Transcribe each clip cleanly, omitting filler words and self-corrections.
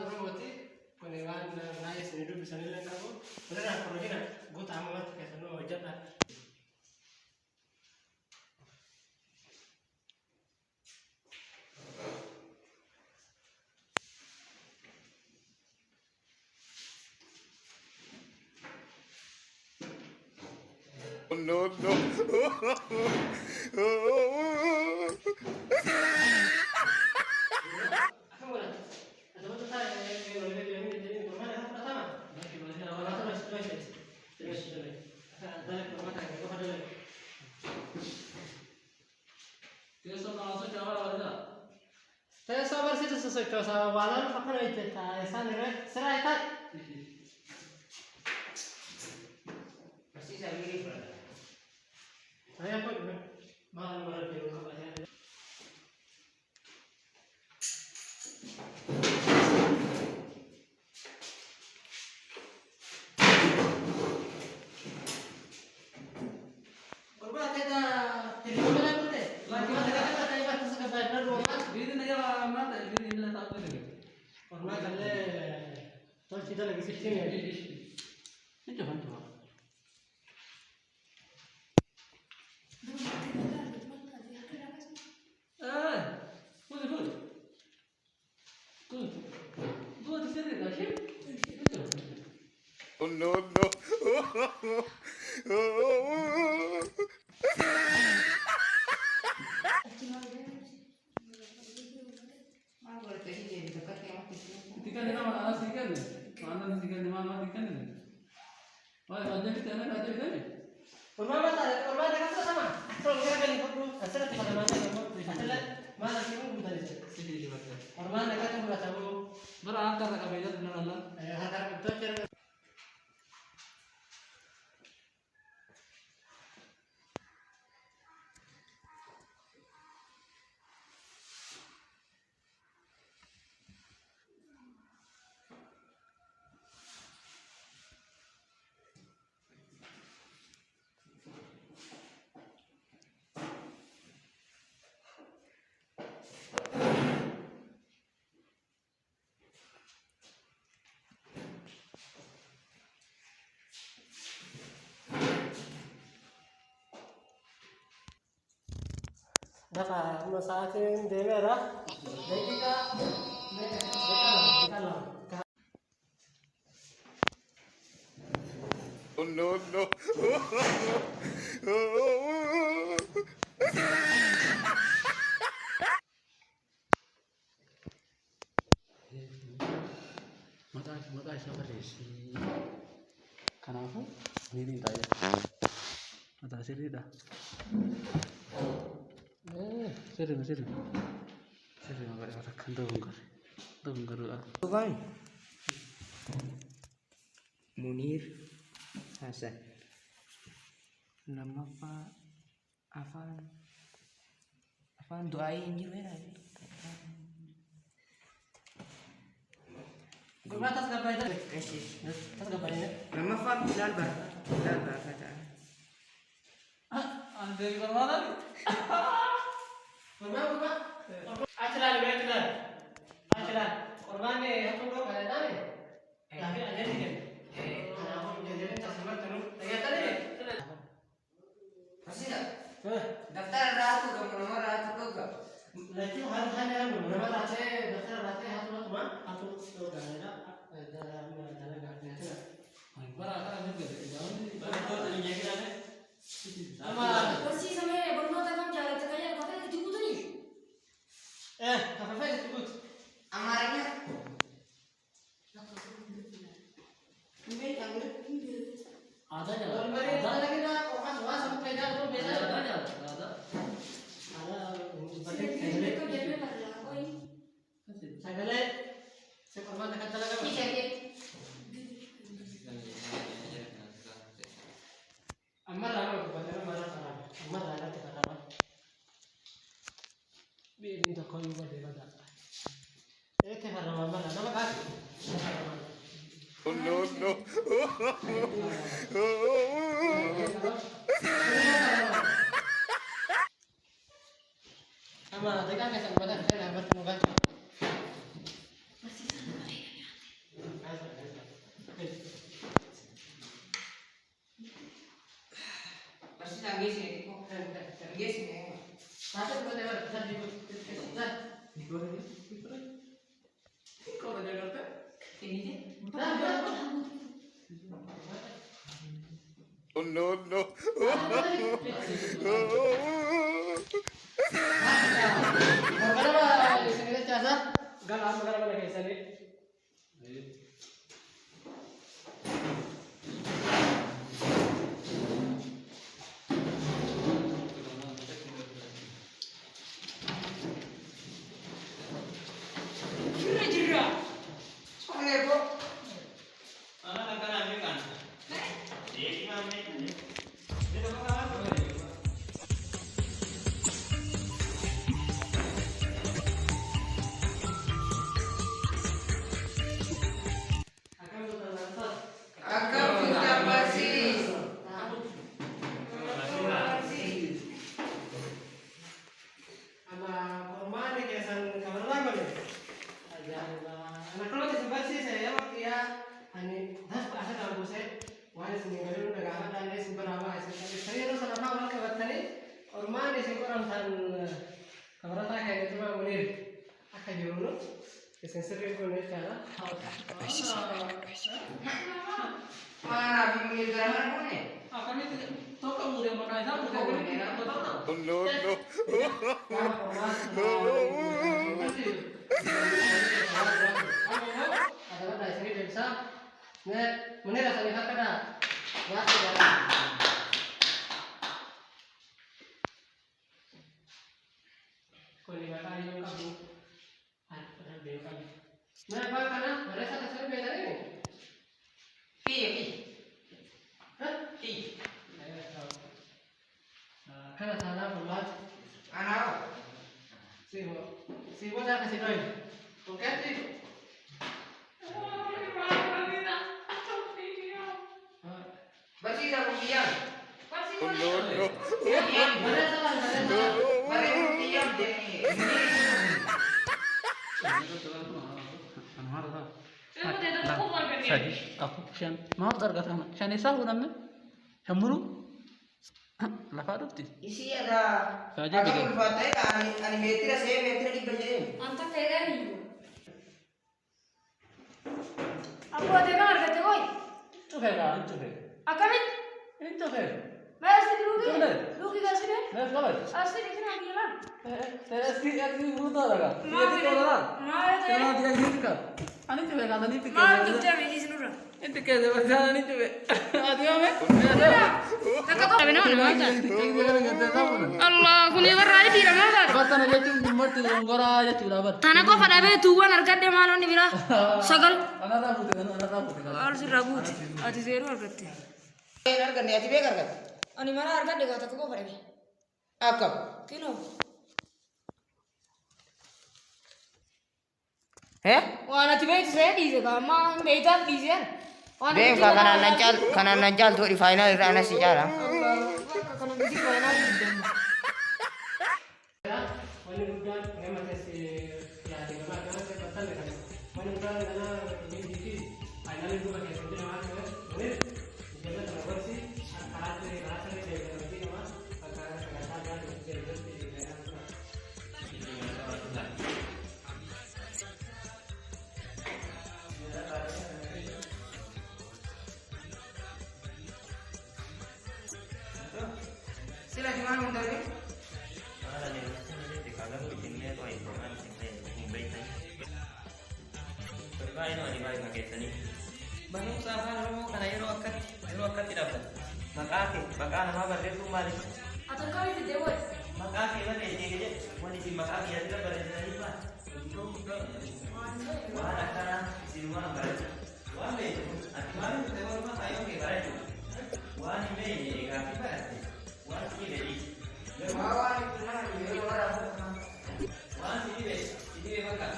Urumoti penewan naik hidup bisa nilai kamu. Beneran perlunya gue tamat kayak sana wajar lah. No, no. Saya sabar sih sesuai sama walau pakai itu tak sana serai tak. Pasti saya mirip. Saya apa juga malam di rumah saya. Korban kita tidak boleh boleh. Lagi kita kata ibarat sekedar rumah. Ini negara mana? Ini adalah tak boleh. Korban kalle terus kita lagi sistem ya. Ini coba coba. Boleh boleh. Tuh, dua di sini dah sih. Oh, no, no. Tikan di mana? Alas tikan ni. Mana tikan di mana tikan ni? Wah, ada kita ada tikan ni. Korban dekat sama. Terus kita kan ikut dulu. Asal kita pada mana ikut. Asal mana kita pun bukan itu. Sini di mana? Korban dekat tu buat tahu. Berangkat tak kabel dengan Allah. Harga itu cara. Dapat masakin dewe lah. Jadi kita Oh, no, no. Mata siapa sih? Kenapa? Ini tanya. Mata sini dah. Sini. Sini agak kandung ah. Bang Munir Hasan. Nama Pak Afan doain juga ya. Korban atas gambar itu. Kasih. Atas gambarnya. Nama Pak Bilal kata. Anda dari mana ni? Korban. Acilan. Korban ni aku belum ada tadi. Tapi ada ni kan. Aku jadi customer terus. Ternyata ni. Masih tak? Daftar ratu kamu nomor ratu kau. Lagi hanya nomor ratu daftar ratu satu cuma satu tu dah dalam itu. Berangkat aja tu. Jangan ni. Betul tadi jadi kan. Sama. Persis sama ya, baru mau tekan jalan tekanya kafe itu tu ni. Kafe itu. Amarnya Ada ya. Ada lagi dah. Orang semua sampai dah tu beza. Ada. Ada. Sini kau jadi apa lah kau ini? Sagale. Saya korban dekat talaga. Ini jadi. Amal lah kepada marah salah. Amal lah kita kata. Biar tak kau juga dia. Ete harus amal lah. Nama kan? Oh, no, no. Sama, teka kasi ang badan, saya dapat mo gan. geessi ne. Satu boleh bisa di Kau dah Jakarta? Ini dia. Oh no no. Kalau di sini casa, galam galam lagi sini. Soalnya bu, agak punya basis. Sama kurma di kesan kamar lama nih. Anak kalau di sebelah sih saya waktu ya, ani das asal kalau saya, wah sini kalau udah gak ada ini seberapa sih. Saya itu sama kamar kewat tadi, kurma di sini kurang tan kamar tak kayak itu mah munir. Akan jurus, kesan sering munir cara. Mana bimbing drama punya? Ah, kami tidak tahu kamu yang mana itu, bukan kami tidak tahu. Oh no no. Ada dari sini bisa, munir asal lihat kada, ya ya. Kali kata ini kamu, ada dia kamu. Nah, apa kana? Mereka kasih beda ini. Pi. Hah? Pi. Kana tanah bulat. Anak. Sibo dah kasih doy. Oke sih. Basis aku diam. Oh no no. Diam. Mana salah? Mana salah? Mereka diam deh. Aku sian mau darga sama sian isa uramnya hamburu lafa rutti Isi ada. Saja Agak bikin. berfatih kan animetri saya metri di bajain. Antak kayak ni. Aku ada kan harga cewek. itu kan itu kan Akamit. itu kan Masih dulu Itu benar. Lu kita sini. nah kabar Asli di sini jalan. terus kita ini butuh ada dia itu orang karena dia gitu kan ani tuh kan ani pikir Mau kita di sini dulu. itu kayak macam ani tuh ada apa Kakak kau benar mana? Allah, kuni berai di mana kan? Batan aja tuh mati longgora aja tuh dapat Tanah kau pada be tuan harga dia mana ni bila? Sagal. anak rabu kan Harus ragu. Ati zero harga dia. Enak kan ya tiba kan? Ani mana harga dia kata kau pada be? Akap. Kino. Wah, nanti be itu saya di sana. Mang beda di sana. Deh kanan nancal tuh di final rana sejarah. Kanan biji kanan di sana. Mana udah memang kasih ya di mana karena saya pasal kan. Mana udah karena ini di final itu pakai sendiri nama kan. Boleh. Jadi kalau bersih alat ini rasa ini saya ganti nama karena saya saja jadi bersih di daerah. Sila di mana tadi? Banyak usaha mau karena itu akan tidak dapat. Maka nama berarti kembali. Atau kau itu dewa. Maka kita aja, mau di maka ya tidak berarti lagi pak. Wah ada di rumah berarti. Wah be, kemarin kita rumah saya oke berarti. Wah ini be, ini kaki berarti. Wah ini be. Bawa itu mana di luar. Wah ini be makan.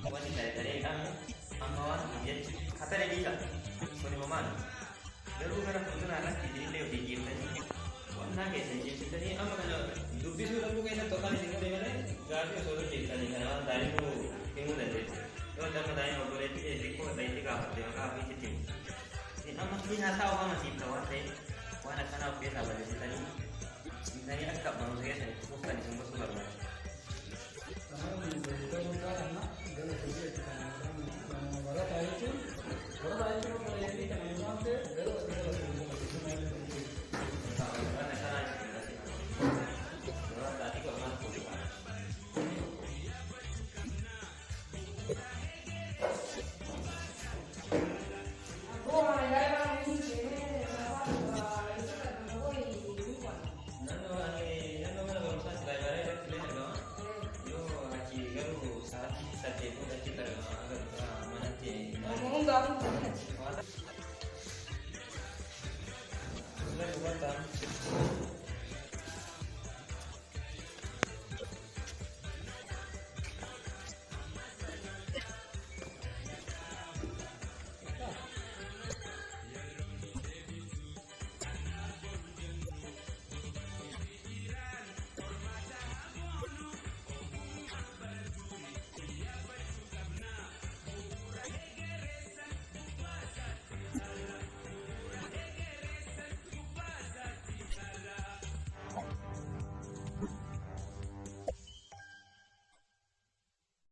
Wah ini dari kami. Amawan dia kata dia bisa. Kau ni maman. Lalu mereka pun anak di sini lewat di gym tadi. Warna kayak gym tadi. Ama kalau dubis itu kamu kena total di sini mana? Gak solo gym tadi karena dari itu tinggal dari. Kalau dalam dari mau boleh itu dari kau dari tiga apa? Tiga apa itu tim. Ini ama sih nasa apa masih tahu tadi. Waan akkanaaf beekaa barreessitanii dhiisanii akka barumsa keessanitti fuftan isin gochuu barbaada. Ngomong nggak aku.